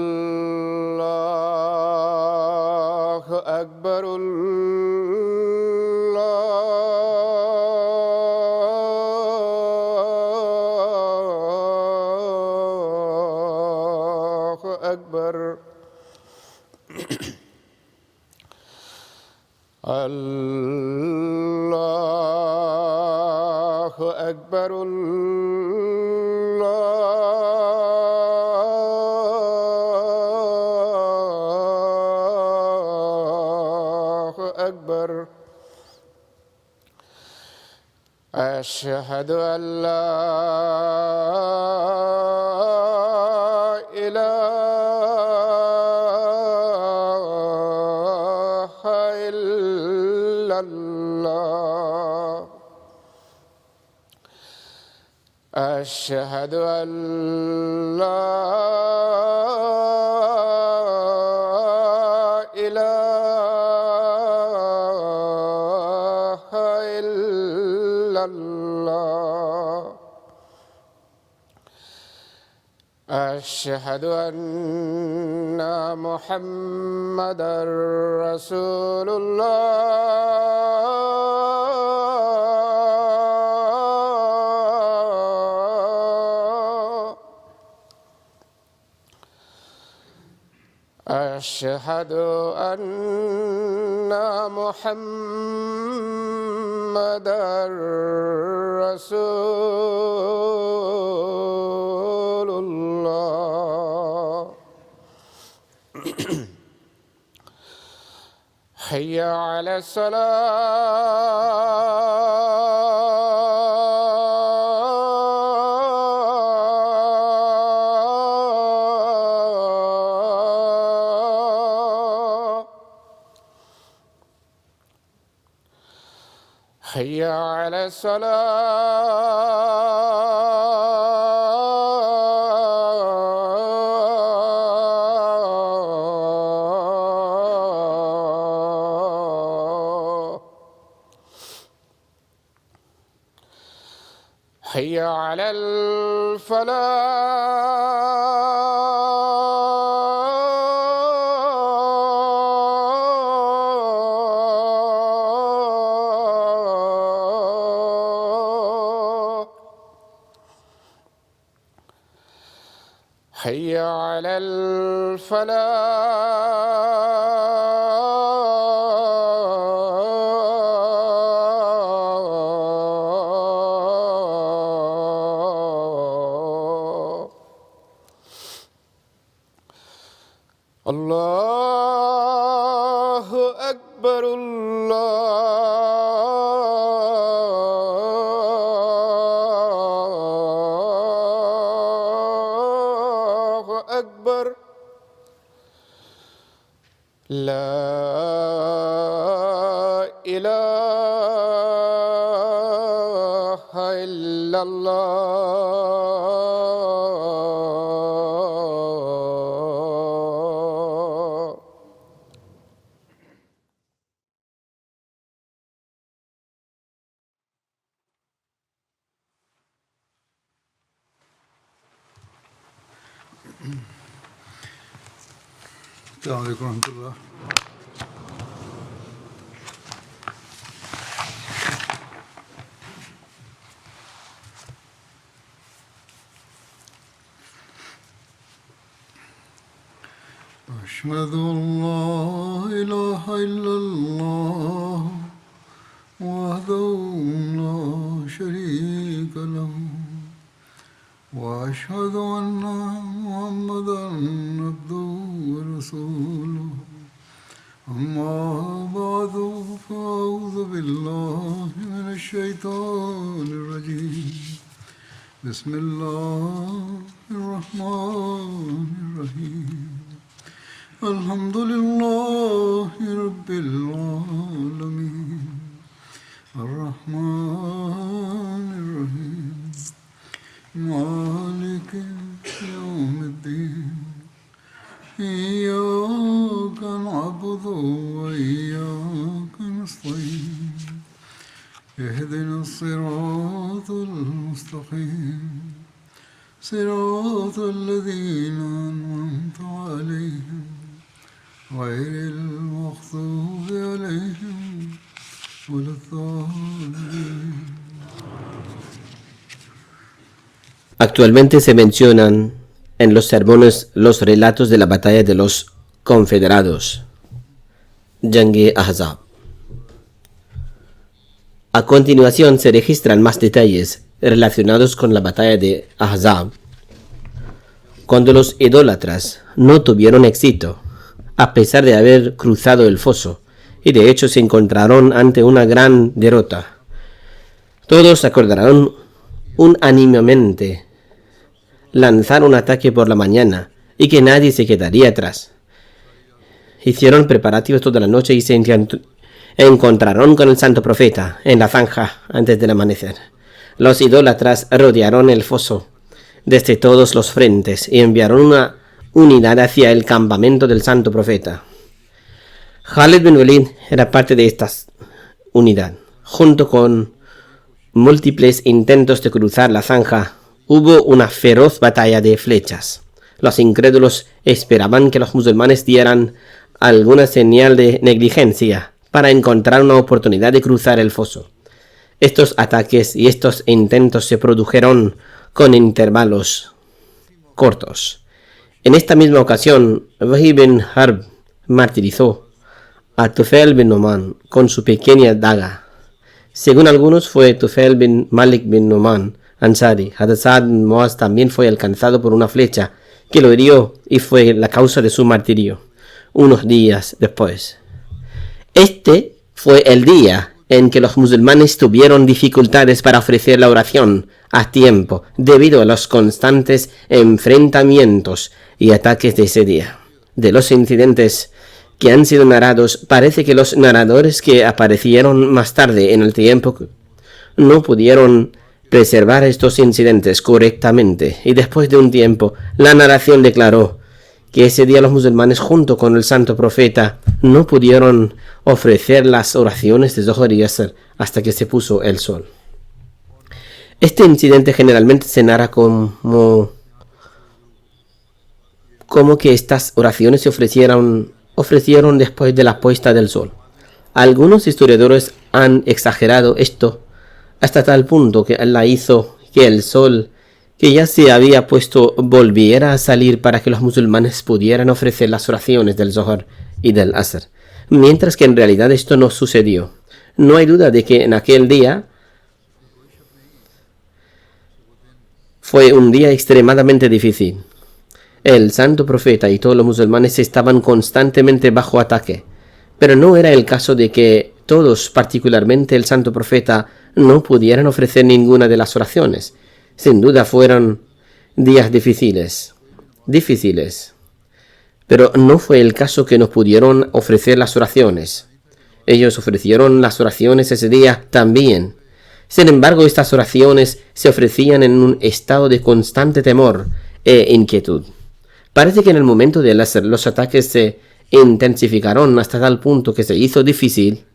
الله أكبر الله أكبر الله أكبر الله أكبر أشهد أن لا إله إلا الله أشهد أن لا إله إلا الله أشهد أن محمدًا رسول الله أشهد أن محمدًا رسول الله حي على الصلاة حي على الصلاة حي على الفلاح حي على الفلاح الله أكبر الله أكبر لا إله إلا الله السلام عليكم ورحمة الله. أشهد أن لا إله إلا الله وحده لا شريك له وأشهد أن محمدًا عبده ورسوله أما بعد فأعوذ بالله من الشيطان الرجيم بسم الله الرحمن الرحيم الحمد لله رب العالمين الرحمن الرحيم مالك يوم الدين إياك نعبد وإياك نستعين اهدنا الصراط المستقيم صراط الذين أنعمت عليهم غير المغضوب عليهم ولا الضالين. Actualmente se mencionan en los sermones los relatos de la batalla de los confederados, Jang-e Ahzab. A continuación se registran más detalles relacionados con la batalla de Ahzab, cuando los idólatras no tuvieron éxito, a pesar de haber cruzado el foso, y de hecho se encontraron ante una gran derrota. Todos acordaron unánimemente lanzar un ataque por la mañana y que nadie se quedaría atrás. Hicieron preparativos toda la noche y se encontraron con el santo profeta en la zanja antes del amanecer. Los idólatras rodearon el foso desde todos los frentes y enviaron una unidad hacia el campamento del santo profeta. Khalid bin Walid era parte de esta unidad. Junto con múltiples intentos de cruzar la zanja, hubo una feroz batalla de flechas. Los incrédulos esperaban que los musulmanes dieran alguna señal de negligencia para encontrar una oportunidad de cruzar el foso. Estos ataques y estos intentos se produjeron con intervalos cortos. En esta misma ocasión, Wahib bin Harb martirizó a Tufail bin Nu'man con su pequeña daga. Según algunos, fue Tufail bin Malik bin Nu'man Ansari. Hazrat Sa'd bin Mu'az también fue alcanzado por una flecha que lo hirió y fue la causa de su martirio unos días después. Este fue el día en que los musulmanes tuvieron dificultades para ofrecer la oración a tiempo debido a los constantes enfrentamientos y ataques de ese día. De los incidentes que han sido narrados, parece que los narradores que aparecieron más tarde en el tiempo no pudieron preservar estos incidentes correctamente, y después de un tiempo la narración declaró que ese día los musulmanes junto con el santo profeta no pudieron ofrecer las oraciones de Zohar y Asr hasta que se puso el sol. Este incidente generalmente se narra como que estas oraciones se ofrecieron después de la puesta del sol. Algunos historiadores han exagerado esto hasta tal punto que Allah hizo que el sol que ya se había puesto volviera a salir para que los musulmanes pudieran ofrecer las oraciones del Zohar y del Asr, mientras que en realidad esto no sucedió. No hay duda de que en aquel día fue un día extremadamente difícil. El santo profeta y todos los musulmanes estaban constantemente bajo ataque, pero no era el caso de que todos, particularmente el santo profeta, no pudieran ofrecer ninguna de las oraciones. Sin duda fueron días difíciles, pero no fue el caso que no pudieron ofrecer las oraciones. Ellos ofrecieron las oraciones ese día también. Sin embargo, estas oraciones se ofrecían en un estado de constante temor e inquietud. Parece que en el momento del Asr los ataques se intensificaron hasta tal punto que se hizo difícil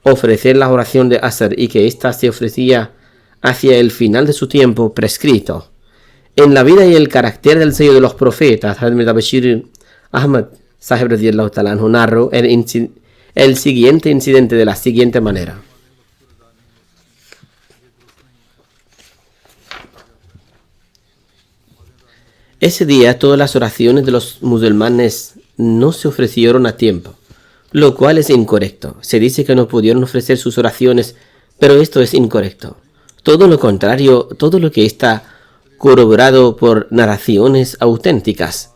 ofrecer la oración de Asr y que ésta se ofrecía hacia el final de su tiempo prescrito. En la vida y el carácter del sello de los profetas, Hazrat Bashir Ahmad Sahib radiyallahu ta'ala anhu narró el siguiente incidente de la siguiente manera. Ese día todas las oraciones de los musulmanes no se ofrecieron a tiempo, lo cual es incorrecto. Se dice que no pudieron ofrecer sus oraciones, pero esto es incorrecto. Todo lo contrario, todo lo que está corroborado por narraciones auténticas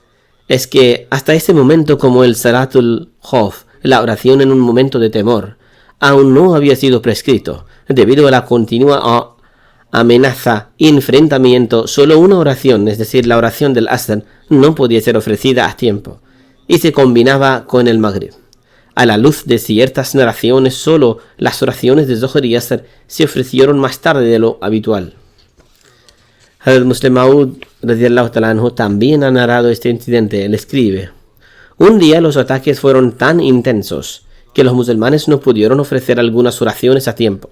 es que hasta ese momento, como el Salatul Khawf, la oración en un momento de temor, aún no había sido prescrito, debido a la continua amenaza y enfrentamiento, solo una oración, es decir, la oración del Asr, no podía ser ofrecida a tiempo y se combinaba con el Maghrib. A la luz de ciertas narraciones, solo las oraciones de Zohar y Asr se ofrecieron más tarde de lo habitual. Hazrat Muslim Maud radiyallahu ta'ala anhu también ha narrado este incidente. Él escribe: un día los ataques fueron tan intensos que los musulmanes no pudieron ofrecer algunas oraciones a tiempo.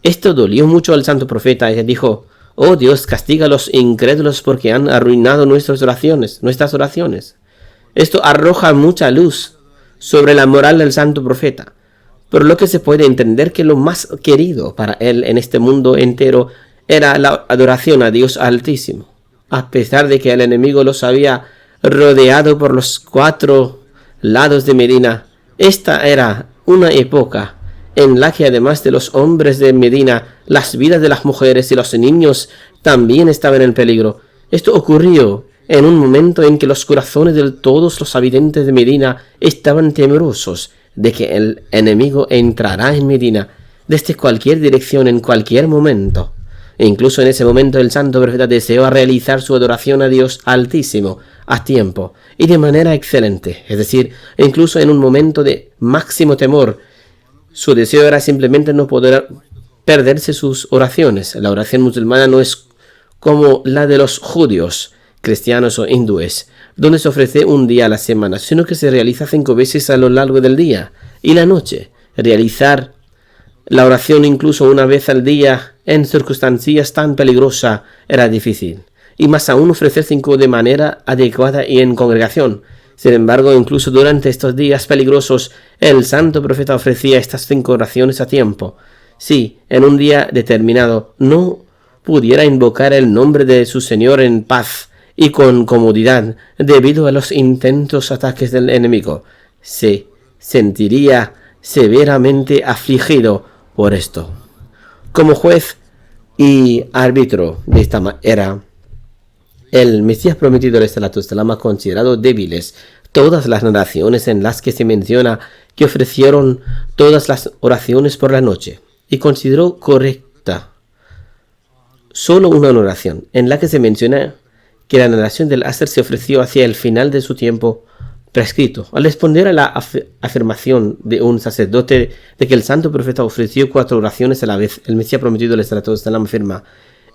Esto dolió mucho al santo profeta, que dijo: oh Dios, castiga a los incrédulos porque han arruinado nuestras oraciones. Esto arroja mucha luz sobre la moral del santo profeta, por lo que se puede entender que lo más querido para él en este mundo entero era la adoración a Dios Altísimo. A pesar de que el enemigo los había rodeado por los 4 lados de Medina, esta era una época en la que, además de los hombres de Medina, las vidas de las mujeres y los niños también estaban en peligro. Esto ocurrió en un momento en que los corazones de todos los habitantes de Medina estaban temerosos de que el enemigo entrará en Medina desde cualquier dirección en cualquier momento. E incluso en ese momento el santo profeta deseó realizar su adoración a Dios Altísimo a tiempo y de manera excelente. Es decir, incluso en un momento de máximo temor, su deseo era simplemente no poder perderse sus oraciones. La oración musulmana no es como la de los judíos, cristianos o hindúes, donde se ofrece un día a la semana, sino que se realiza 5 veces a lo largo del día y la noche. Realizar la oración incluso una vez al día en circunstancias tan peligrosas era difícil, y más aún ofrecer 5 de manera adecuada y en congregación. Sin embargo, incluso durante estos días peligrosos, el santo profeta ofrecía estas 5 oraciones a tiempo. Si en un día determinado no pudiera invocar el nombre de su Señor en paz y con comodidad debido a los intensos ataques del enemigo, se sentiría severamente afligido por esto. Como juez y árbitro de esta era, el Mesías prometido de Salatu Salam ha considerado débiles todas las narraciones en las que se menciona que ofrecieron todas las oraciones por la noche, y consideró correcta solo una oración en la que se menciona que la narración del Asr se ofreció hacia el final de su tiempo prescrito. Al responder a la afirmación de un sacerdote de que el santo profeta ofreció 4 oraciones a la vez, el Mesías prometido afirma: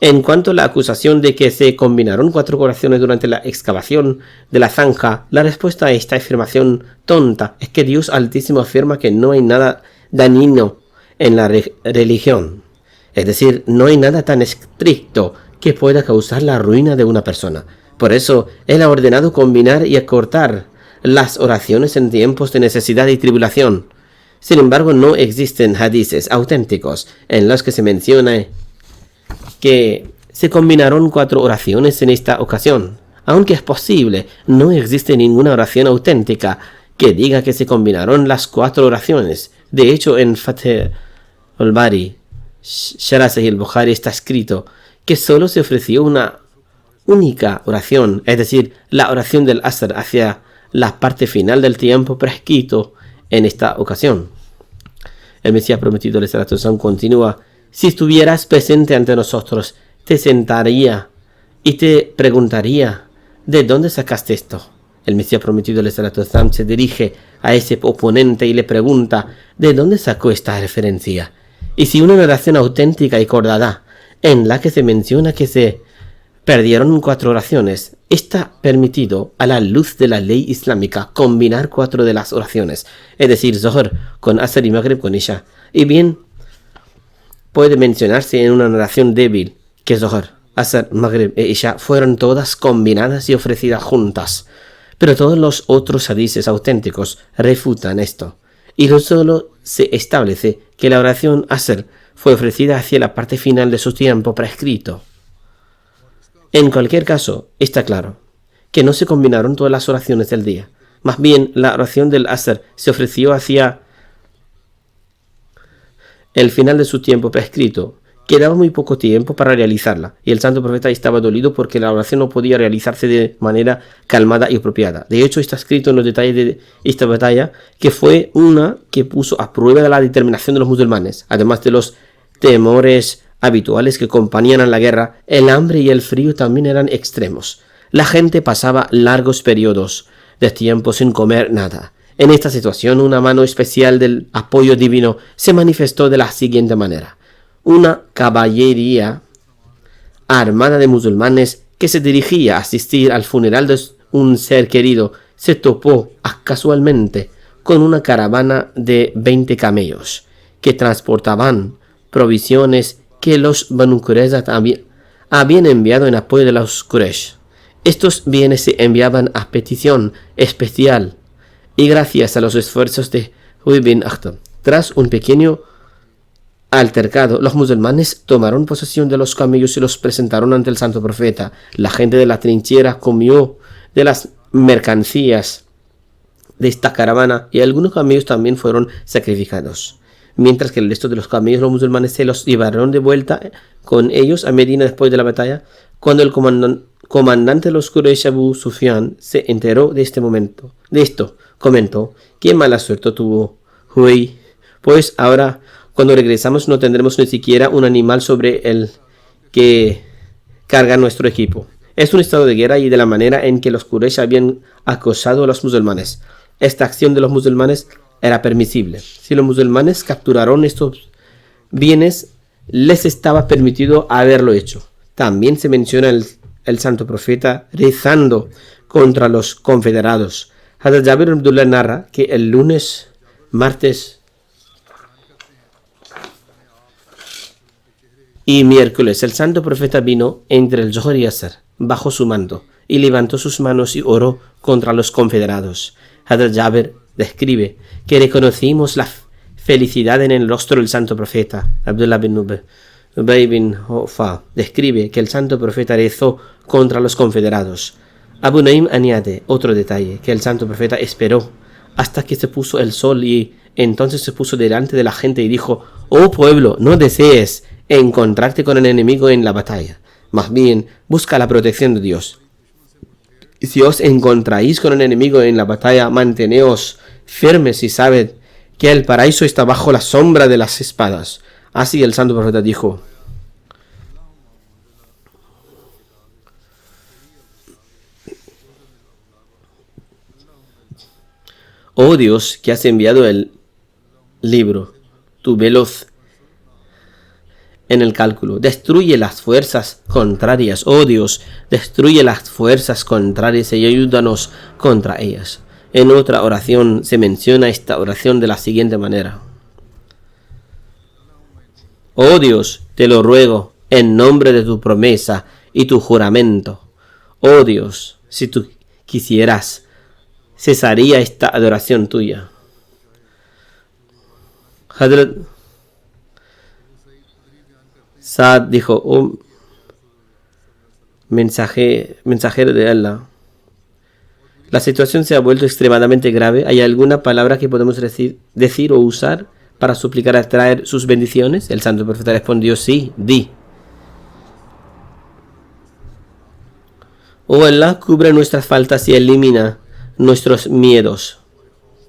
en cuanto a la acusación de que se combinaron 4 oraciones durante la excavación de la zanja, la respuesta a esta afirmación tonta es que Dios Altísimo afirma que no hay nada dañino en la religión. Es decir, no hay nada tan estricto que pueda causar la ruina de una persona. Por eso, Él ha ordenado combinar y acortar las oraciones en tiempos de necesidad y tribulación. Sin embargo, no existen hadices auténticos en los que se menciona que se combinaron 4 oraciones en esta ocasión. Aunque es posible, no existe ninguna oración auténtica que diga que se combinaron las 4 oraciones. De hecho, en Fath al-Bari, Sharh Sahih al-Bukhari, está escrito que solo se ofreció una única oración, es decir, la oración del Asr hacia la parte final del tiempo prescrito en esta ocasión. El Mesías prometido de Salatu Salam continúa: si estuvieras presente ante nosotros, te sentaría y te preguntaría: ¿de dónde sacaste esto? El Mesías prometido de Salatu Salam se dirige a ese oponente y le pregunta: ¿de dónde sacó esta referencia? Y si una narración auténtica y acordada en la que se menciona que se perdieron 4 oraciones, está permitido a la luz de la ley islámica combinar 4 de las oraciones, es decir, Zohar con Asr y Maghrib con Isha. Y bien, puede mencionarse en una narración débil que Zohar, Asr, Maghrib e Isha fueron todas combinadas y ofrecidas juntas, pero todos los otros hadices auténticos refutan esto, y no solo se establece que la oración Asr fue ofrecida hacia la parte final de su tiempo prescrito. En cualquier caso, está claro que no se combinaron todas las oraciones del día. Más bien, la oración del Asr se ofreció hacia el final de su tiempo prescrito. Quedaba muy poco tiempo para realizarla, y el santo profeta estaba dolido porque la oración no podía realizarse de manera calmada y apropiada. De hecho, está escrito en los detalles de esta batalla que fue una que puso a prueba de la determinación de los musulmanes, además de los temores habituales que acompañan a la guerra, el hambre y el frío también eran extremos. La gente pasaba largos periodos de tiempo sin comer nada. En esta situación, una mano especial del apoyo divino se manifestó de la siguiente manera. Una caballería armada de musulmanes que se dirigía a asistir al funeral de un ser querido se topó casualmente con una caravana de 20 camellos que transportaban provisiones que los Banu Qurayza habían enviado en apoyo de los Quraysh. Estos bienes se enviaban a petición especial y gracias a los esfuerzos de Huyy bin Akhtab. Tras un pequeño altercado, los musulmanes tomaron posesión de los camellos y los presentaron ante el santo profeta. La gente de la trinchera comió de las mercancías de esta caravana y algunos camellos también fueron sacrificados. Mientras que el resto de los camellos, los musulmanes se los llevaron de vuelta con ellos a Medina después de la batalla. Cuando el comandante de los Quraysh, Abu Sufyan, se enteró de esto, comentó: «Qué mala suerte tuvo Huyy, pues ahora cuando regresamos no tendremos ni siquiera un animal sobre el que carga nuestro equipo». Es un estado de guerra y de la manera en que los Quraysh habían acosado a los musulmanes. Esta acción de los musulmanes era permisible. Si los musulmanes capturaron estos bienes, les estaba permitido haberlo hecho. También se menciona el santo profeta rezando contra los confederados. Hazrat Jabir ibn Abdullah narra que el lunes, martes y miércoles el santo profeta vino entre el Zohar y Asr bajo su manto y levantó sus manos y oró contra los confederados. Hazrat Jabir describe que reconocimos la felicidad en el rostro del santo profeta. Abdullah bin Ubay bin Hofa describe que el santo profeta rezó contra los confederados. Abu Naim añade otro detalle, que el santo profeta esperó hasta que se puso el sol y entonces se puso delante de la gente y dijo: «Oh pueblo, no desees encontrarte con el enemigo en la batalla, más bien busca la protección de Dios. Y si os encontráis con el enemigo en la batalla, manteneos firmes y sabed que el paraíso está bajo la sombra de las espadas». Así el santo profeta dijo: «Oh Dios, que has enviado el libro, tu veloz en el cálculo, destruye las fuerzas contrarias. Oh Dios, destruye las fuerzas contrarias y ayúdanos contra ellas». En otra oración se menciona esta oración de la siguiente manera: «Oh Dios, te lo ruego en nombre de tu promesa y tu juramento. Oh Dios, si tú quisieras, cesaría esta adoración tuya». Hazrat Saad dijo: «Oh mensajero de Allah, la situación se ha vuelto extremadamente grave. ¿Hay alguna palabra que podemos decir o usar para suplicar a traer sus bendiciones?». El santo profeta respondió: «Sí, di». «Oh Allah, cubre nuestras faltas y elimina nuestros miedos».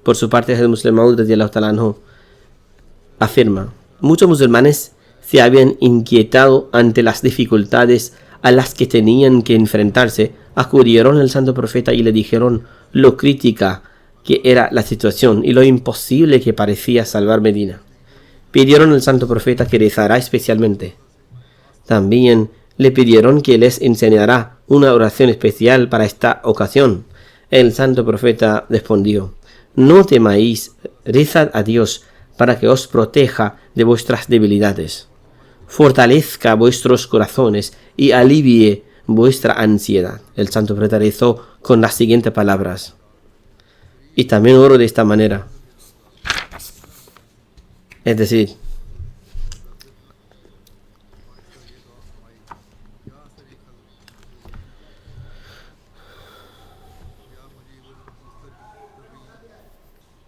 Por su parte, el Muslim Maud radiyallahu ta'ala anhu afirma: «Muchos musulmanes se habían inquietado ante las dificultades a las que tenían que enfrentarse. Acudieron al santo profeta y le dijeron lo crítica que era la situación y lo imposible que parecía salvar Medina. Pidieron al santo profeta que rezara especialmente. También le pidieron que les enseñara una oración especial para esta ocasión. El santo profeta respondió: «No temáis, rezad a Dios para que os proteja de vuestras debilidades, fortalezca vuestros corazones y alivie vuestra ansiedad». El santo profeta rezó con las siguientes palabras: «Y también oro de esta manera». Es decir,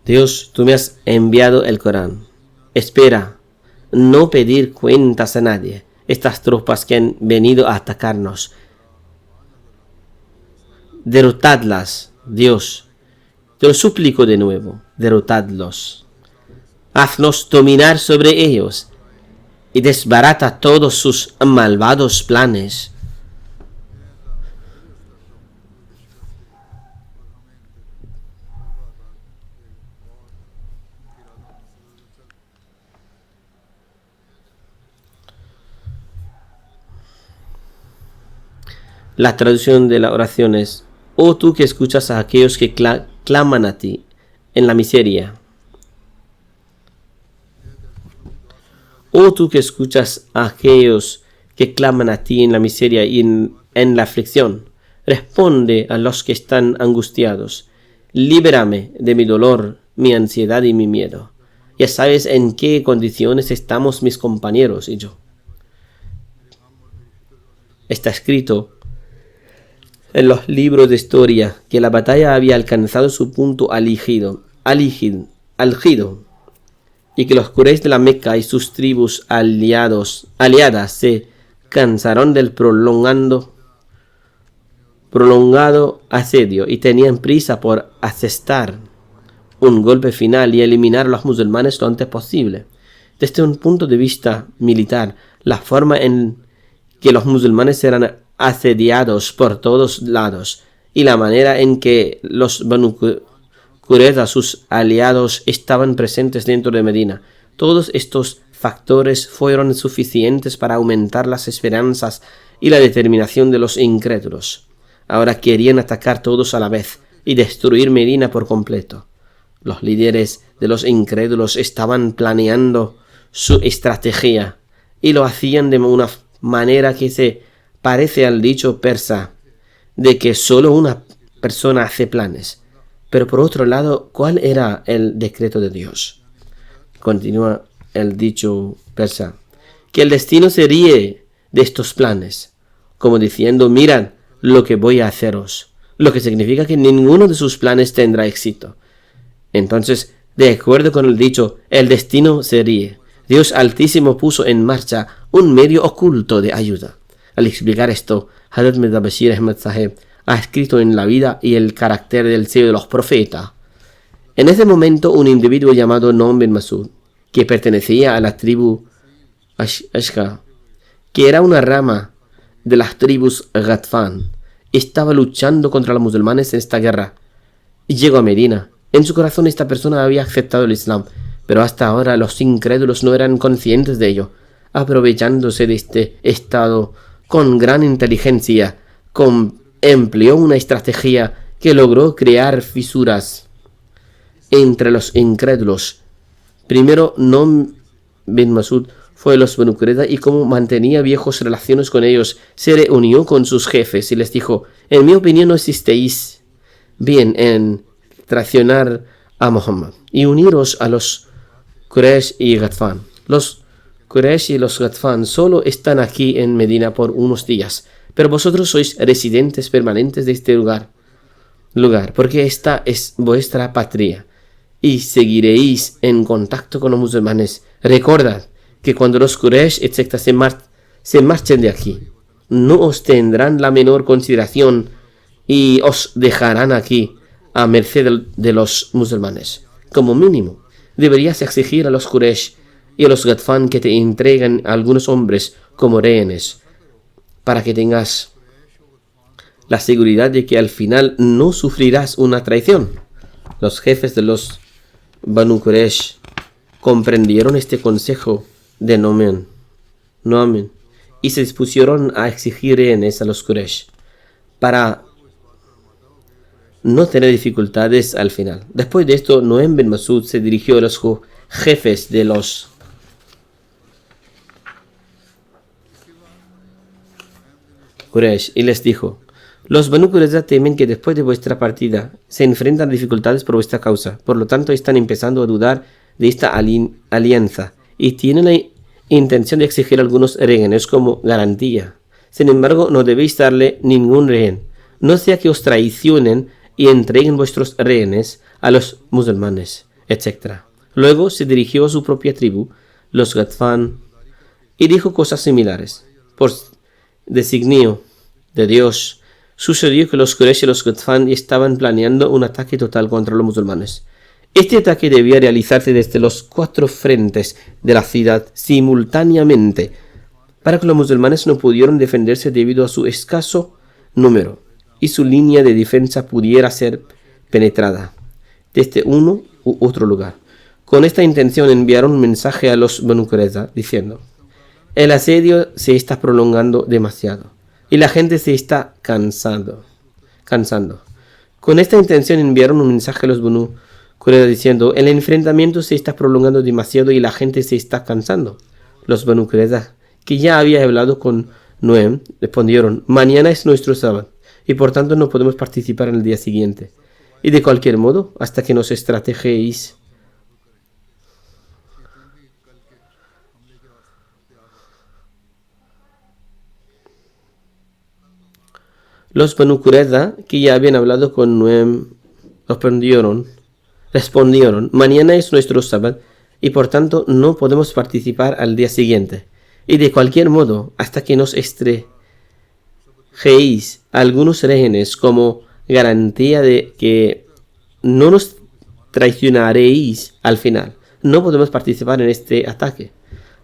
Dios, tú me has enviado el Corán. Espera, no pedir cuentas a nadie. Estas tropas que han venido a atacarnos, derrotadlas, Dios. Te lo suplico de nuevo, derrotadlos. Haznos dominar sobre ellos. y desbarata todos sus malvados planes. La traducción de la oración es: oh tú que escuchas a aquellos que claman a ti en la miseria. Oh tú que escuchas a aquellos que claman a ti en la miseria y en la aflicción. Responde a los que están angustiados. Líbrame de mi dolor, mi ansiedad y mi miedo. Ya sabes en qué condiciones estamos mis compañeros y yo. Está escrito en los libros de historia que la batalla había alcanzado su punto álgido, y que los Quraysh de la Meca y sus tribus aliadas se cansaron del prolongado asedio y tenían prisa por asestar un golpe final y eliminar a los musulmanes lo antes posible. Desde un punto de vista militar, la forma en que los musulmanes eran asediados por todos lados y la manera en que los Banu Qurayza, sus aliados, estaban presentes dentro de Medina, todos estos factores fueron suficientes para aumentar las esperanzas y la determinación de los incrédulos. Ahora querían atacar todos a la vez y destruir Medina por completo. Los líderes de los incrédulos estaban planeando su estrategia y lo hacían de una manera que se parece al dicho persa de que solo una persona hace planes. Pero por otro lado, ¿cuál era el decreto de Dios? Continúa el dicho persa: que el destino se ríe de estos planes, como diciendo: mirad lo que voy a haceros, lo que significa que ninguno de sus planes tendrá éxito. Entonces, de acuerdo con el dicho, el destino se ríe, Dios Altísimo puso en marcha un medio oculto de ayuda. Al explicar esto, Hazrat Mirza Bashir Ahmad Saheb ha escrito en la vida y el carácter del sello de los profetas. En ese momento, un individuo llamado Nu'man bin Mas'ud, que pertenecía a la tribu Ashka, que era una rama de las tribus Ghatfan, estaba luchando contra los musulmanes en esta guerra y llegó a Medina. En su corazón esta persona había aceptado el Islam, pero hasta ahora los incrédulos no eran conscientes de ello. Aprovechándose de este estado, con gran inteligencia, empleó una estrategia que logró crear fisuras entre los incrédulos. Primero, Nu'man bin Mas'ud fue a los Banu Qurayza y como mantenía viejas relaciones con ellos, se reunió con sus jefes y les dijo: en mi opinión no existéis bien en traicionar a Muhammad y uniros a los Quraysh y Ghatfan. Los Quraysh y los Ghatfan solo están aquí en Medina por unos días, pero vosotros sois residentes permanentes de este lugar, porque esta es vuestra patria y seguiréis en contacto con los musulmanes. Recordad que cuando los Quraysh, etc. se marchen de aquí, no os tendrán la menor consideración y os dejarán aquí a merced de los musulmanes. Como mínimo, deberías exigir a los Quraysh y a los Ghatfan que te entreguen a algunos hombres como rehenes, para que tengas la seguridad de que al final no sufrirás una traición. Los jefes de los Banu Quraysh comprendieron este consejo de Nu'man y se dispusieron a exigir rehenes a los Quraysh para no tener dificultades al final. Después de esto, Nu'man bin Mas'ud se dirigió a los jefes de los Quraysh y les dijo: los Banu Qurayza temen que después de vuestra partida se enfrentan dificultades por vuestra causa, por lo tanto están empezando a dudar de esta alianza y tienen la intención de exigir algunos rehenes como garantía. Sin embargo, no debéis darle ningún rehén, no sea que os traicionen y entreguen vuestros rehenes a los musulmanes, etc. Luego se dirigió a su propia tribu, los Ghatfan, y dijo cosas similares. Por designio de Dios, sucedió que los Quraysh y los Ghatfan estaban planeando un ataque total contra los musulmanes. Este ataque debía realizarse desde los 4 frentes de la ciudad simultáneamente, para que los musulmanes no pudieran defenderse debido a su escaso número y su línea de defensa pudiera ser penetrada desde uno u otro lugar. Con esta intención enviaron un mensaje a los Banu Qurayza diciendo: el asedio se está prolongando demasiado y la gente se está cansando. Con esta intención enviaron un mensaje a los Banu Qurayza diciendo: el enfrentamiento se está prolongando demasiado y la gente se está cansando. Los Banu Qurayza, que ya había hablado con Nuaym, respondieron: mañana es nuestro sábado y por tanto no podemos participar en el día siguiente. Y de cualquier modo, hasta que nos estrategéis. Los Banu Qurayza, que ya habían hablado con Nuaym, respondieron: mañana es nuestro sábado y por tanto no podemos participar al día siguiente. Y de cualquier modo, hasta que nos estrategéis algunos rehenes como garantía de que no nos traicionaréis al final, no podemos participar en este ataque.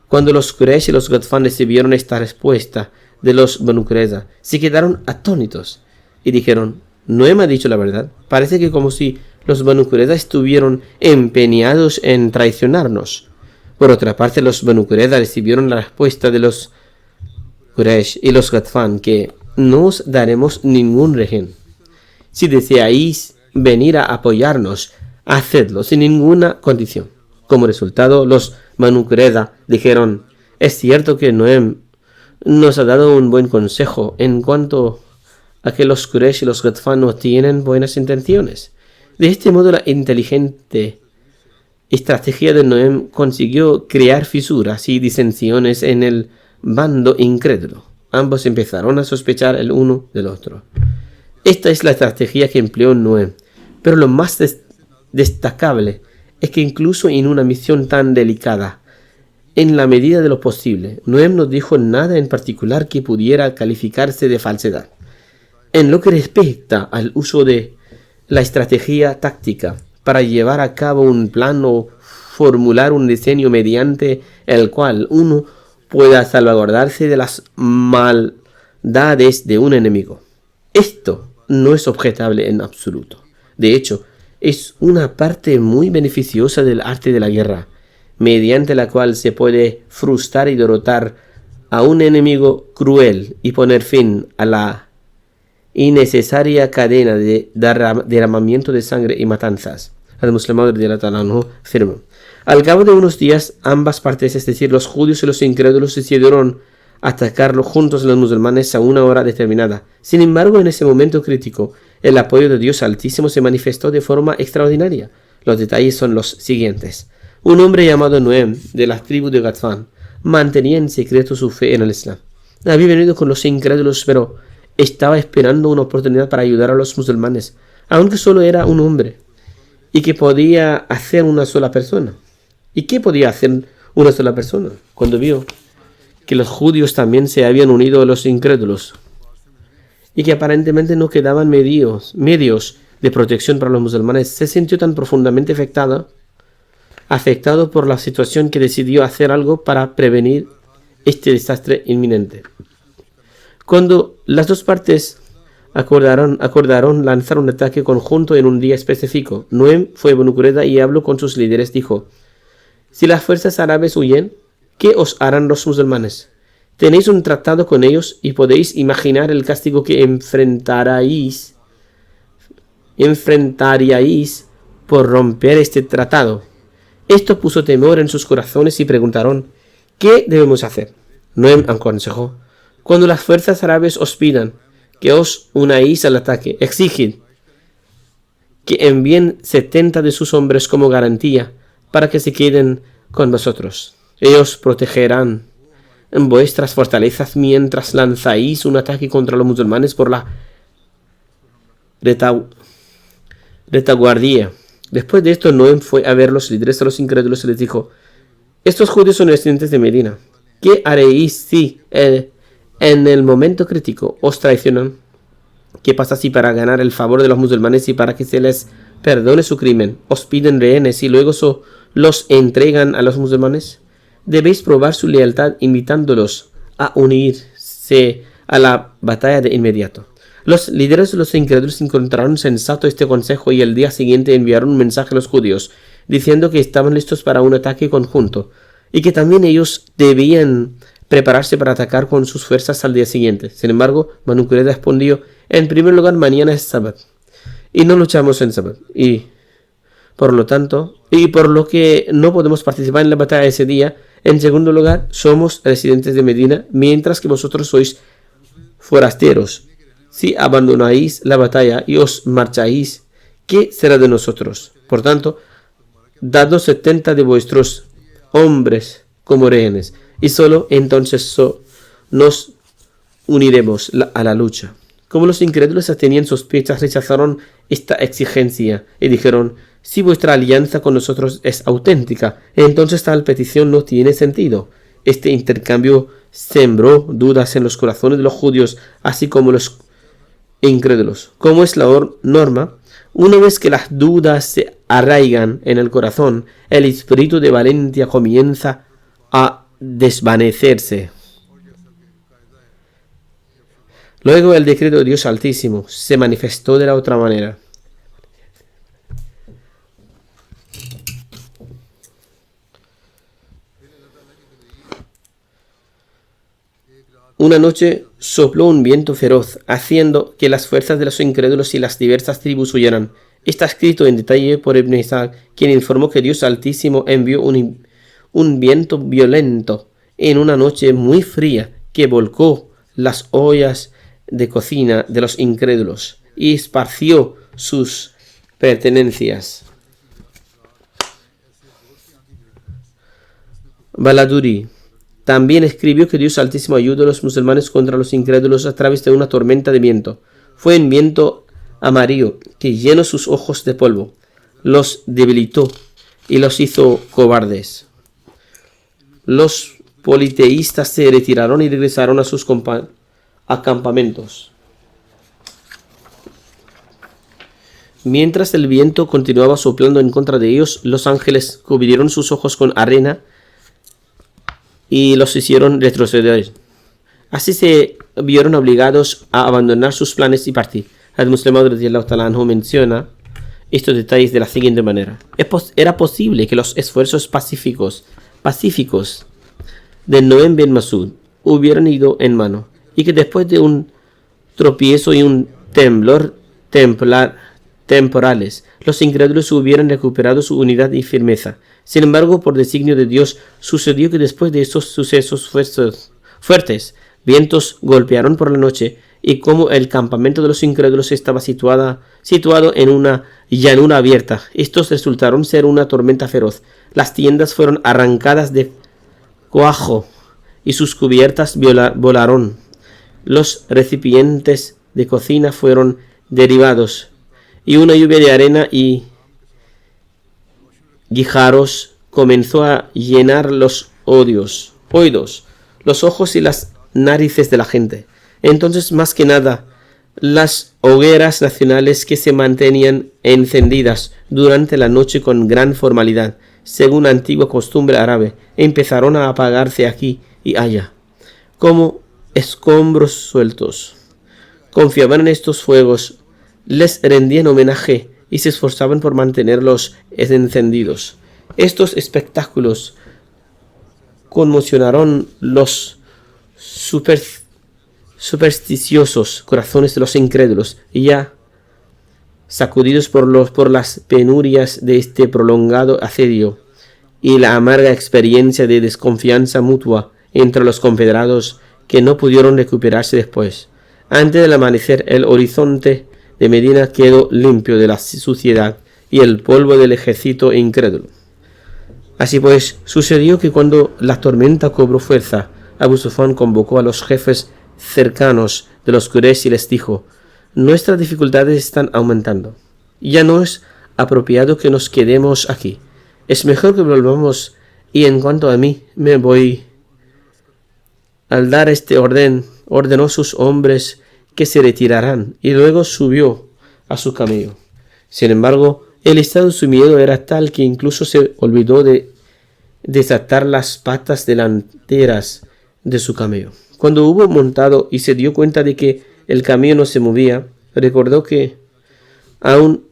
Cuando los Quraysh y los Ghatfan recibieron esta respuesta de los Banu Qurayza, se quedaron atónitos y dijeron: Nuaym ha dicho la verdad. Parece que como si los Banu Qurayza estuvieron empeñados en traicionarnos. Por otra parte, los Banu Qurayza recibieron la respuesta de los Quraysh y los Ghatfan que no os daremos ningún rehén. Si deseáis venir a apoyarnos, hacedlo sin ninguna condición. Como resultado, los Banu Qurayza dijeron: es cierto que Nuaym nos ha dado un buen consejo en cuanto a que los Quraysh y los Ghatfan no tienen buenas intenciones. De este modo, la inteligente estrategia de Nuaym consiguió crear fisuras y disensiones en el bando incrédulo. Ambos empezaron a sospechar el uno del otro. Esta es la estrategia que empleó Nuaym, pero lo más destacable es que incluso en una misión tan delicada, en la medida de lo posible, Nuaym no dijo nada en particular que pudiera calificarse de falsedad. En lo que respecta al uso de la estrategia táctica para llevar a cabo un plan o formular un diseño mediante el cual uno pueda salvaguardarse de las maldades de un enemigo, esto no es objetable en absoluto. De hecho, es una parte muy beneficiosa del arte de la guerra, mediante la cual se puede frustrar y derrotar a un enemigo cruel y poner fin a la innecesaria cadena de derramamiento de sangre y matanzas. El musulmán afirma: al cabo de unos días, ambas partes, es decir, los judíos y los incrédulos, decidieron atacarlo juntos a los musulmanes a una hora determinada. Sin embargo, en ese momento crítico, el apoyo de Dios Altísimo se manifestó de forma extraordinaria. Los detalles son los siguientes. Un hombre llamado Nuaym, de la tribu de Ghatfan, mantenía en secreto su fe en el Islam. Había venido con los incrédulos, pero estaba esperando una oportunidad para ayudar a los musulmanes, aunque solo era un hombre. ¿Y qué podía hacer una sola persona? Cuando vio que los judíos también se habían unido a los incrédulos y que aparentemente no quedaban medios de protección para los musulmanes, se sintió tan profundamente afectado por la situación que decidió hacer algo para prevenir este desastre inminente. Cuando las dos partes acordaron lanzar un ataque conjunto en un día específico, Nuaym fue a Banu Qurayza y habló con sus líderes. Dijo: si las fuerzas árabes huyen, ¿qué os harán los musulmanes? Tenéis un tratado con ellos y podéis imaginar el castigo que enfrentaríais por romper este tratado. Esto puso temor en sus corazones y preguntaron: ¿qué debemos hacer? Nuaym aconsejó: cuando las fuerzas árabes os pidan que os unáis al ataque, exigid que envíen 70 de sus hombres como garantía para que se queden con vosotros. Ellos protegerán vuestras fortalezas mientras lanzáis un ataque contra los musulmanes por la retaguardia. Después de esto, Nuaym fue a ver los líderes de los incrédulos y les dijo: estos judíos son residentes de Medina. ¿Qué haréis si en el momento crítico os traicionan? ¿Qué pasa si para ganar el favor de los musulmanes y para que se les perdone su crimen, os piden rehenes y luego los entregan a los musulmanes? Debéis probar su lealtad invitándolos a unirse a la batalla de inmediato. Los líderes de los incrédulos encontraron sensato este consejo y el día siguiente enviaron un mensaje a los judíos diciendo que estaban listos para un ataque conjunto y que también ellos debían prepararse para atacar con sus fuerzas al día siguiente. Sin embargo, Banu Qurayza respondió: en primer lugar, mañana es sábado y no luchamos en sábado, y por lo que no podemos participar en la batalla ese día. En segundo lugar, somos residentes de Medina, mientras que vosotros sois forasteros. Si abandonáis la batalla y os marcháis, ¿qué será de nosotros? Por tanto, dadnos 70 de vuestros hombres como rehenes, y solo entonces nos uniremos a la lucha. Como los incrédulos tenían sospechas, rechazaron esta exigencia y dijeron: si vuestra alianza con nosotros es auténtica, entonces tal petición no tiene sentido. Este intercambio sembró dudas en los corazones de los judíos, así como los incrédulos. Como es la norma, una vez que las dudas se arraigan en el corazón, el espíritu de valentía comienza a desvanecerse. Luego el decreto de Dios Altísimo se manifestó de la otra manera. Una noche sopló un viento feroz, haciendo que las fuerzas de los incrédulos y las diversas tribus huyeran. Está escrito en detalle por Ibn Ishaq, quien informó que Dios Altísimo envió un viento violento en una noche muy fría que volcó las ollas de cocina de los incrédulos y esparció sus pertenencias. Baladuri también escribió que Dios Altísimo ayudó a los musulmanes contra los incrédulos a través de una tormenta de viento. Fue un viento amarillo que llenó sus ojos de polvo, los debilitó y los hizo cobardes. Los politeístas se retiraron y regresaron a sus acampamentos. Mientras el viento continuaba soplando en contra de ellos, los ángeles cubrieron sus ojos con arena y los hicieron retroceder. Así se vieron obligados a abandonar sus planes y partir. Al-Muslim radiyallahu ta'ala anhu menciona estos detalles de la siguiente manera: era posible que los esfuerzos pacíficos de Nu'aym bin Mas'ud hubieran ido en mano, y que después de un tropiezo y un temblor temporales, los incrédulos hubieran recuperado su unidad y firmeza. Sin embargo, por designio de Dios, sucedió que después de estos sucesos fuertes vientos golpearon por la noche, y como el campamento de los incrédulos estaba situado en una llanura abierta, estos resultaron ser una tormenta feroz. Las tiendas fueron arrancadas de cuajo y sus cubiertas volaron. Los recipientes de cocina fueron derribados, y una lluvia de arena y guijarros comenzó a llenar los oídos, los ojos y las narices de la gente. Entonces, más que nada, las hogueras nacionales que se mantenían encendidas durante la noche con gran formalidad, según antigua costumbre árabe, empezaron a apagarse aquí y allá, como escombros sueltos. Confiaban en estos fuegos, les rendían homenaje y se esforzaban por mantenerlos encendidos. Estos espectáculos conmocionaron los supersticiosos corazones de los incrédulos, y ya sacudidos por las penurias de este prolongado asedio y la amarga experiencia de desconfianza mutua entre los confederados, que no pudieron recuperarse después. Antes del amanecer, el horizonte de Medina quedó limpio de la suciedad y el polvo del ejército incrédulo. Así pues, sucedió que cuando la tormenta cobró fuerza, Abu Sufyan convocó a los jefes cercanos de los Quraysh y les dijo: nuestras dificultades están aumentando. Ya no es apropiado que nos quedemos aquí. Es mejor que volvamos, y en cuanto a mí, me voy. Al dar este orden, ordenó a sus hombres que se retiraran, y luego subió a su camello. Sin embargo, El estado de su miedo era tal que incluso se olvidó de desatar las patas delanteras de su camello. Cuando hubo montado y se dio cuenta de que el camello no se movía, recordó que aún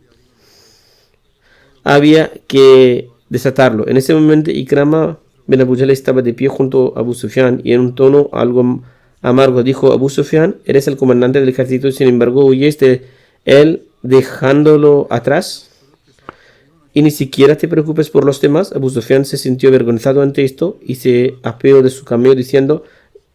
había que desatarlo. En ese momento Ikrama bin Abu Jahl estaba de pie junto a Abu Sufyan y en un tono algo amargo dijo: Abu Sufyan, eres el comandante del ejército, sin embargo huyes de él dejándolo atrás y ni siquiera te preocupes por los demás. Abu Sufyan se sintió avergonzado ante esto y se apeó de su camello diciendo: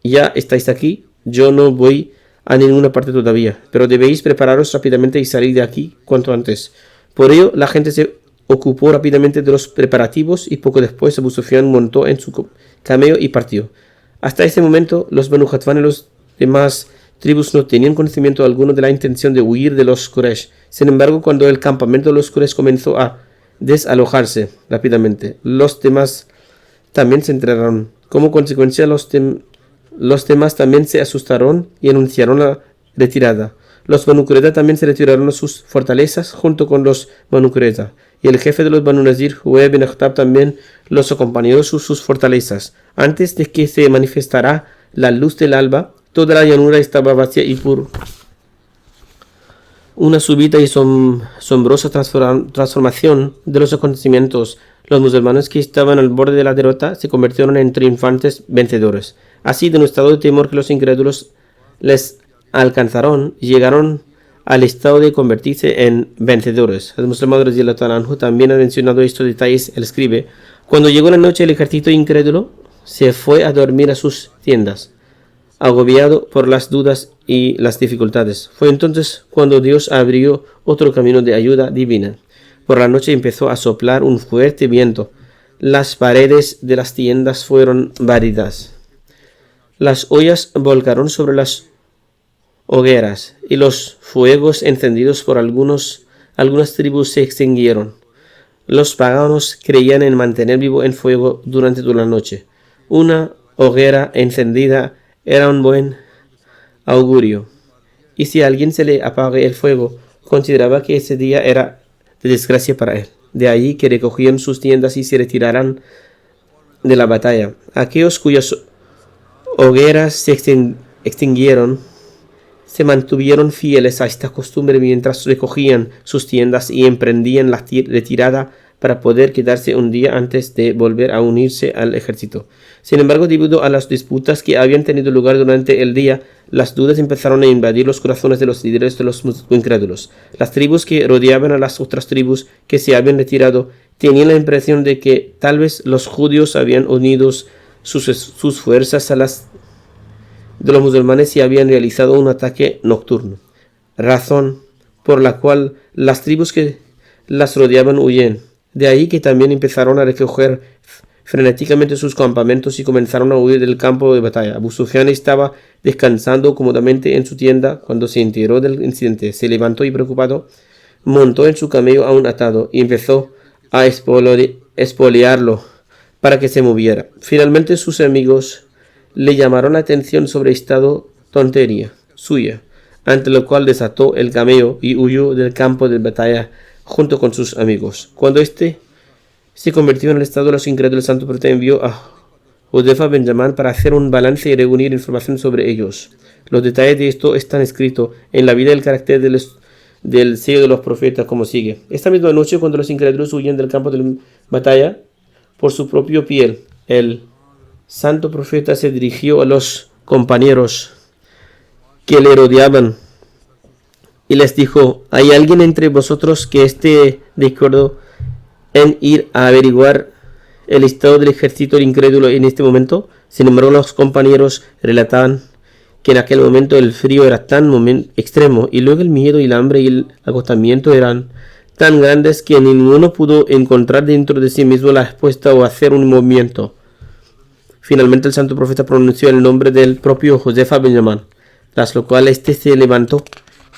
ya estáis aquí, yo no voy a ninguna parte todavía, pero debéis prepararos rápidamente y salir de aquí cuanto antes. Por ello la gente se ocupó rápidamente de los preparativos y poco después Abu Sufyan montó en su camello y partió. Hasta ese momento los Banu Ghatfan y los demás tribus no tenían conocimiento alguno de la intención de huir de los Quraysh. Sin embargo, cuando el campamento de los Quraysh comenzó a desalojarse rápidamente, los demás también se enteraron. Como consecuencia, los demás también se asustaron y anunciaron la retirada. Los Banu Qurayza también se retiraron a sus fortalezas junto con los Banu Qurayza, y el jefe de los Banu Nazir, Huwayb bin Akhtab, también los acompañó a sus fortalezas. Antes de que se manifestara la luz del alba, toda la llanura estaba vacía y por una súbita y asombrosa transformación de los acontecimientos, los musulmanes que estaban al borde de la derrota se convirtieron en triunfantes vencedores. Así, de un estado de temor que los incrédulos les alcanzaron, llegaron al estado de convertirse en vencedores. El musulmán radiyallahu ta'ala anhu también ha mencionado estos detalles. Él escribe: cuando llegó la noche, el ejército incrédulo se fue a dormir a sus tiendas, agobiado por las dudas y las dificultades. Fue entonces cuando Dios abrió otro camino de ayuda divina. Por la noche empezó a soplar un fuerte viento. Las paredes de las tiendas fueron baridas. Las ollas volcaron sobre las hogueras y los fuegos encendidos por algunas tribus se extinguieron. Los paganos creían en mantener vivo el fuego durante toda la noche. Una hoguera encendida era un buen augurio, y si a alguien se le apaga el fuego, consideraba que ese día era de desgracia para él. De allí que recogían sus tiendas y se retiraran de la batalla. Aquellos cuyas hogueras se extinguieron se mantuvieron fieles a esta costumbre mientras recogían sus tiendas y emprendían la retirada para poder quedarse un día antes de volver a unirse al ejército. Sin embargo, debido a las disputas que habían tenido lugar durante el día, las dudas empezaron a invadir los corazones de los líderes de los incrédulos. Las tribus que rodeaban a las otras tribus que se habían retirado tenían la impresión de que tal vez los judíos habían unido sus fuerzas a las de los musulmanes y habían realizado un ataque nocturno, razón por la cual las tribus que las rodeaban huyen. De ahí que también empezaron a recoger frenéticamente sus campamentos y comenzaron a huir del campo de batalla. Abu Sufyan estaba descansando cómodamente en su tienda cuando se enteró del incidente. Se levantó y preocupado montó en su camello aún atado y empezó a espolearlo para que se moviera. Finalmente sus amigos le llamaron la atención sobre esta tontería suya, ante lo cual desató el camello y huyó del campo de batalla junto con sus amigos. Cuando este se convirtió en el estado de los incrédulos, el santo profeta envió a Hudayfa bin Yaman para hacer un balance y reunir información sobre ellos. Los detalles de esto están escritos en la vida y el carácter del sello de los profetas como sigue. Esta misma noche, cuando los incrédulos huyen del campo de batalla por su propio piel, el santo profeta se dirigió a los compañeros que le rodeaban y les dijo: ¿hay alguien entre vosotros que esté de acuerdo en ir a averiguar el estado del ejército incrédulo en este momento? Sin embargo, los compañeros relataban que en aquel momento el frío era tan extremo y luego el miedo y el hambre y el agotamiento eran tan grandes que ninguno pudo encontrar dentro de sí mismo la respuesta o hacer un movimiento. Finalmente el santo profeta pronunció el nombre del propio Hudayfa bin Yaman, tras lo cual este se levantó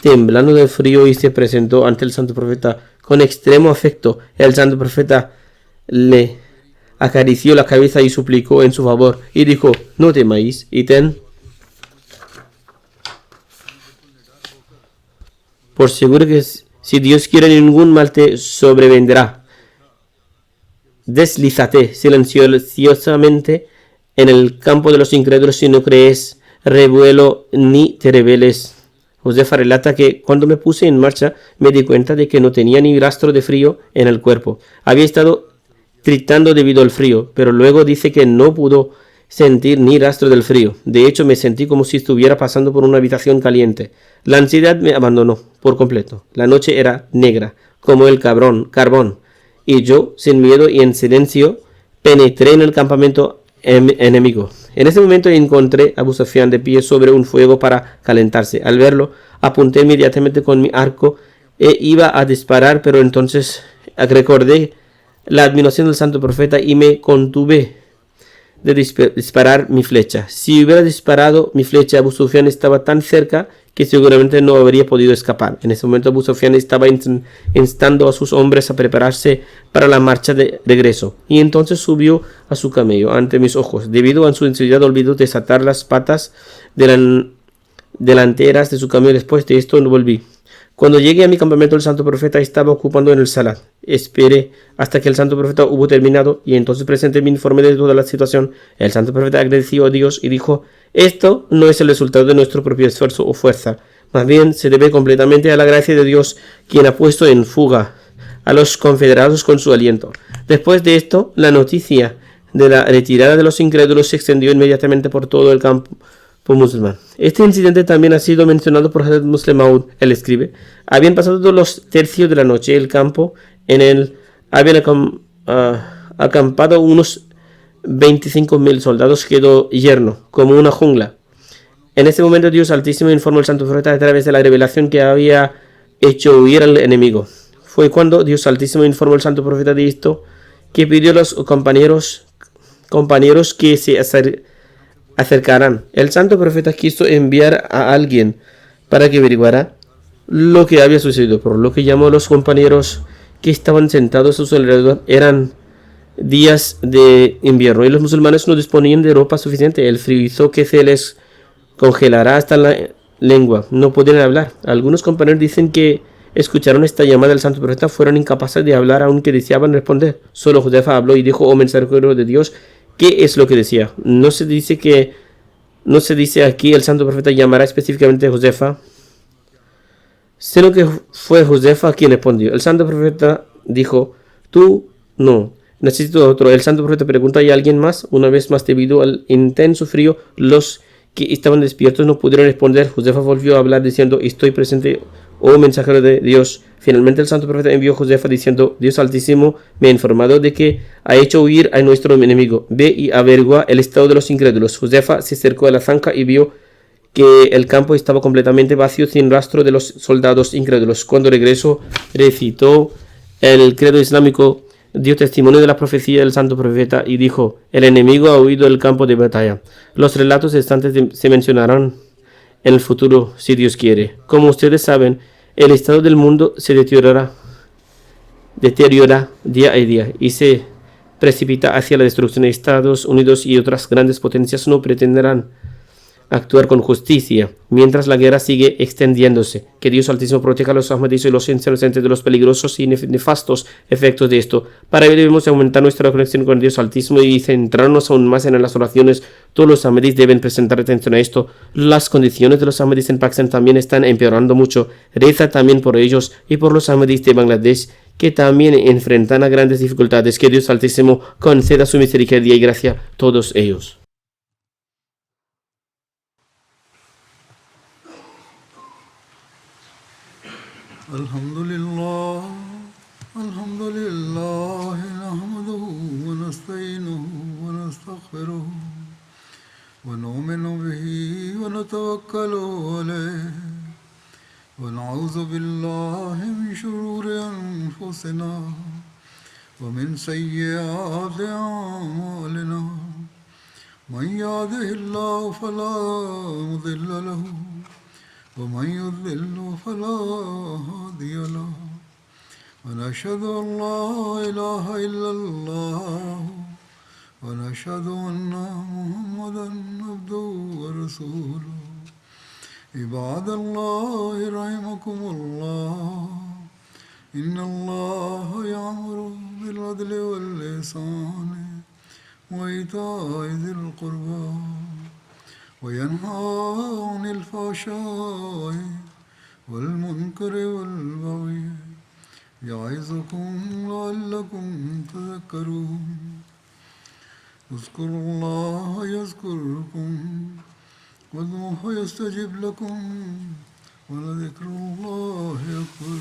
temblando de frío y se presentó ante el santo profeta con extremo afecto. El santo profeta le acarició la cabeza y suplicó en su favor y dijo: no temáis y ten por seguro que Si Dios quiere, ningún mal te sobrevendrá. Deslízate silenciosamente en el campo de los incrédulos si no crees revuelo ni te rebeles. Josefa relata que cuando me puse en marcha me di cuenta de que no tenía ni rastro de frío en el cuerpo. Había estado tritando debido al frío, pero luego dice que no pudo sentir ni rastro del frío. De hecho, me sentí como si estuviera pasando por una habitación caliente. La ansiedad me abandonó por completo. La noche era negra, como el carbón, y yo, sin miedo y en silencio, penetré en el campamento enemigo. En ese momento encontré a Abu Sufyan de pie sobre un fuego para calentarse. Al verlo, apunté inmediatamente con mi arco e iba a disparar, pero entonces recordé la admiración del santo profeta y me contuve de disparar mi flecha. Si hubiera disparado mi flecha, Abu Sufyan estaba tan cerca que seguramente no habría podido escapar. En ese momento Abu Sufyan estaba instando a sus hombres a prepararse para la marcha de regreso, y entonces subió a su camello ante mis ojos. Debido a su ansiedad olvidó desatar las patas delanteras de su camello. Después de esto no volví. Cuando llegué a mi campamento, el santo profeta estaba ocupando en el salat. Esperé hasta que el santo profeta hubo terminado y entonces presenté mi informe de toda la situación. El santo profeta agradeció a Dios y dijo: esto no es el resultado de nuestro propio esfuerzo o fuerza, más bien se debe completamente a la gracia de Dios, quien ha puesto en fuga a los confederados con su aliento. Después de esto, la noticia de la retirada de los incrédulos se extendió inmediatamente por todo el campo musulmán. Este incidente también ha sido mencionado por Hazrat Muslim Maud. Él escribe: habían pasado todos los tercios de la noche. El campo en el habían acampado unos 25.000 soldados. Quedó yerno, como una jungla. En ese momento Dios Altísimo informó al santo profeta a través de la revelación que había hecho huir al enemigo. Fue cuando Dios Altísimo informó al santo profeta de esto que pidió a los compañeros que se acercarán. El santo profeta quiso enviar a alguien para que averiguara lo que había sucedido, por lo que llamó a los compañeros que estaban sentados a su alrededor. Eran días de invierno y los musulmanes no disponían de ropa suficiente. El frío hizo que se les congelara hasta la lengua, no podían hablar. Algunos compañeros dicen que escucharon esta llamada del santo profeta, fueron incapaces de hablar aunque deseaban responder. Solo Josefa habló y dijo: oh mensajero de Dios, ¿qué es lo que decía? No se dice aquí el santo profeta llamará específicamente a Josefa, sino que fue Josefa quien respondió. El santo profeta dijo: tú no, necesito otro. El santo profeta preguntó: ¿hay alguien más? Una vez más, debido al intenso frío, los que estaban despiertos no pudieron responder. Josefa volvió a hablar diciendo: estoy presente, oh mensajero de Dios. Finalmente el santo profeta envió a Josefa diciendo: Dios Altísimo me ha informado de que ha hecho huir a nuestro enemigo. Ve y averigua el estado de los incrédulos. Josefa se acercó a la zanja y vio que el campo estaba completamente vacío, sin rastro de los soldados incrédulos. Cuando regresó, recitó el credo islámico, dio testimonio de la profecía del santo profeta y dijo: el enemigo ha huido del campo de batalla. Los relatos restantes se mencionarán en el futuro, si Dios quiere. Como ustedes saben, el estado del mundo se deteriora día a día y se precipita hacia la destrucción. Estados Unidos y otras grandes potencias no pretenderán actuar con justicia mientras la guerra sigue extendiéndose. Que Dios Altísimo proteja a los ahmadis y los inocentes de los peligrosos y nefastos efectos de esto. Para ello debemos aumentar nuestra conexión con Dios Altísimo y centrarnos aún más en las oraciones. Todos los ahmadis deben prestar atención a esto. Las condiciones de los ahmadis en Pakistán también están empeorando mucho. Reza también por ellos y por los ahmadis de Bangladesh, que también enfrentan a grandes dificultades. Que Dios Altísimo conceda su misericordia y gracia a todos ellos. Alhamdulillah, nahmaduhu wa nasta'inuhu wa nastaghfiruh wa nu'minu bihi wa natawakkalu alayhi wa na'udhu billahi min shururi anfusina wa min sayyiati a'malina. Man yahdihillahu fala mudilla lahu ومن يضلل فلا هادي له ونشهد أن لا إله إلا الله ونشهد أن محمدا عبده ورسوله عباد الله رحمكم الله وإيتاء ذي القربى وينهى عن الفحشاء والمنكر والبغي يعظكم لعلكم تذكرون اذكروا الله يذكركم وادعوه يستجب لكم ولذكر الله أكبر